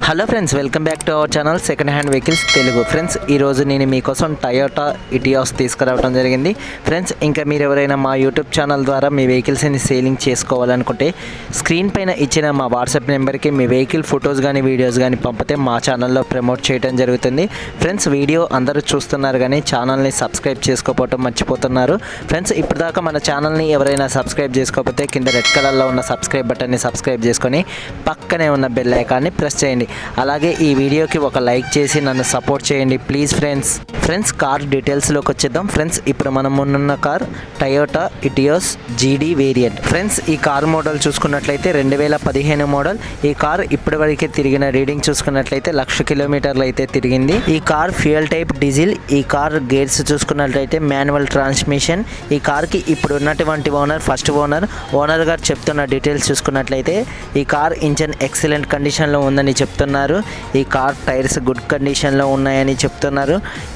Hello friends, welcome back to our channel second hand vehicles Telugu. Friends, ఈరోజు నేను మీకోసం Toyota ఇటియాస్ తీసుకురావడం జరిగింది. ఫ్రెండ్స్, ఇంకా మీరు ఎవరైనా మా యూట్యూబ్ ఛానల్ ద్వారా మీ వెహికల్స్ని సేలింగ్ చేసుకోవాలనుకుంటే స్క్రీన్ పైన ఇచ్చిన మా వాట్సాప్ నెంబర్కి మీ వెహికల్ ఫొటోస్ కానీ వీడియోస్ కానీ పంపితే మా ఛానల్లో ప్రమోట్ చేయడం జరుగుతుంది. ఫ్రెండ్స్, వీడియో అందరూ చూస్తున్నారు కానీ ఛానల్ని సబ్స్క్రైబ్ చేసుకోకపోవడం మర్చిపోతున్నారు. ఫ్రెండ్స్, ఇప్పటిదాకా మన ఛానల్ని ఎవరైనా సబ్స్క్రైబ్ చేసుకోకపోతే కింద రెడ్ కలర్లో ఉన్న సబ్స్క్రైబ్ బటన్ని సబ్స్క్రైబ్ చేసుకొని పక్కనే ఉన్న బెల్ ఐకాన్ని ప్రెస్ చేయండి. అలాగే ఈ వీడియోకి ఒక లైక్ చేసి నన్ను సపోర్ట్ చేయండి ప్లీజ్. ఫ్రెండ్స్ కార్ డీటెయిల్స్లోకి వచ్చేద్దాం. ఫ్రెండ్స్, ఇప్పుడు మనం ఉన్న కార్ టయోటా ఇటియోస్ జీడీ వేరియంట్. ఫ్రెండ్స్, ఈ కార్ మోడల్ చూసుకున్నట్లయితే 2015 మోడల్. ఈ కార్ ఇప్పటివరకే తిరిగిన రీడింగ్ చూసుకున్నట్లయితే 1,00,000 కిలోమీటర్లు అయితే తిరిగింది. ఈ కార్ ఫ్యూయల్ టైప్ డీజిల్. ఈ కార్ గేర్స్ చూసుకున్నట్లయితే మాన్యువల్ ట్రాన్స్మిషన్. ఈ కార్కి ఇప్పుడు ఉన్నటువంటి ఓనర్ ఫస్ట్ ఓనర్ గారు చెప్తున్న డీటెయిల్స్ చూసుకున్నట్లయితే ఈ కార్ ఇంజన్ ఎక్సలెంట్ కండిషన్లో ఉందని చెప్తున్నారు. ఈ కార్ టైర్స్ గుడ్ కండిషన్లో ఉన్నాయని చెప్తున్నారు.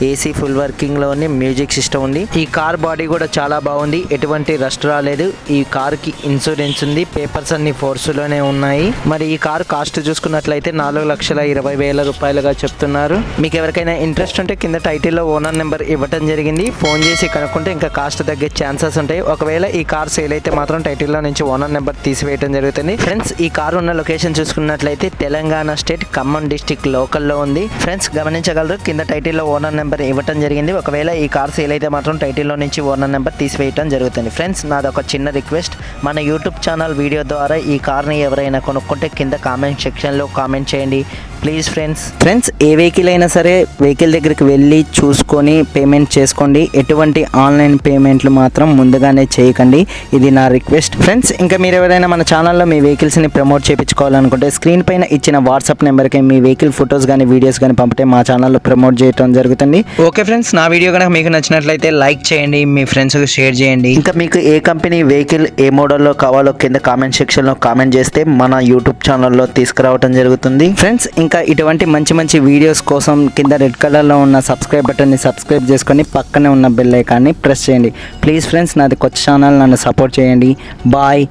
ఏసీ ఫుల్ వర్కింగ్లో ఉంది. మ్యూజిక్ సిస్టమ్ ఉంది. ఈ కార్ బాడీ కూడా చాలా బాగుంది. ఎటువంటి రస్ట్ రాలేదు. ఈ కార్కి ఇన్సూరెన్స్ ఉంది. పేపర్స్ అన్ని ఫోర్స్లోనే ఉన్నాయి. మరి ఈ కార్ కాస్ట్ చూసుకున్నట్లయితే 4,20,000 రూపాయలుగా చెప్తున్నారు. మీకు ఎవరికైనా ఇంట్రెస్ట్ ఉంటే కింద టైటిల్లో ఓనర్ నెంబర్ ఇవ్వటం జరిగింది. ఫోన్ చేసి కనుక్కుంటే ఇంకా కాస్ట్ తగ్గే ఛాన్సెస్ ఉంటాయి. ఒకవేళ ఈ కార్ సేల్ అయితే మాత్రం టైటిల్లో నుంచి ఓనర్ నెంబర్ తీసివేయడం జరుగుతుంది. ఫ్రెండ్స్, ఈ కార్ ఉన్న లొకేషన్ చూసుకున్నట్లయితే తెలంగాణ స్టేట్ ఖమ్మం డిస్టిక్ లోకల్లో ఉంది. ఫ్రెండ్స్, గమనించగలరు కింద టైటిల్లో ఓనర్ నెంబర్ ఇవ్వటం జరిగింది. ఒకవేళ ఈ కార్ సేల్ అయితే మాత్రం టైటిల్లో నుంచి ఓనర్ నెంబర్ తీసివేయటం జరుగుతుంది. ఫ్రెండ్స్, నాది ఒక చిన్న రిక్వెస్ట్. మన యూట్యూబ్ ఛానల్ వీడియో ద్వారా ఈ కార్ని ఎవరైనా కొనుక్కుంటే కింద కామెంట్ సెక్షన్లో కామెంట్ చేయండి ప్లీజ్. ఫ్రెండ్స్, ఏ వెహికల్ అయినా సరే వెహికల్ దగ్గరికి వెళ్ళి చూసుకొని పేమెంట్ చేసుకోండి. ఎటువంటి ఆన్లైన్ పేమెంట్లు మాత్రం ముందుగానే చేయకండి. ఇది నా రిక్వెస్ట్. ఫ్రెండ్స్, ఇంకా మీరు ఎవరైనా మన ఛానల్లో మీ వెహికల్స్ని ప్రమోట్ చేయించుకోవాలనుకుంటే స్క్రీన్ పైన ఇచ్చిన వాట్సాప్ నెంబర్కి మీ వెహికల్ ఫొటోస్ కానీ వీడియోస్ కానీ పంపితే మా ఛానల్లో ప్రమోట్ చేయడం జరుగుతుంది. ఓకే ఫ్రెండ్స్, నా వీడియో కనుక మీకు నచ్చినట్లయితే లైక్ చేయండి, మీ ఫ్రెండ్స్కి షేర్ చేయండి. ఇంకా మీకు ఏ కంపెనీ వెహికల్ ఏ మోడల్లో కావాలో కింద కామెంట్ సెక్షన్లో కామెంట్ చేస్తే మన యూట్యూబ్ ఛానల్లో తీసుకురావడం జరుగుతుంది. ఫ్రెండ్స్, ఇంకా ఇటువంటి మంచి వీడియోస్ కోసం కింద రెడ్ కలర్లో ఉన్న సబ్స్క్రైబ్ బటన్ని సబ్స్క్రైబ్ చేసుకొని పక్కనే ఉన్న బెల్ ఐకాన్ని ప్రెస్ చేయండి ప్లీజ్. ఫ్రెండ్స్, నాది కొత్త ఛానల్, నన్ను సపోర్ట్ చేయండి. బాయ్,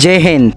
జై హింద్.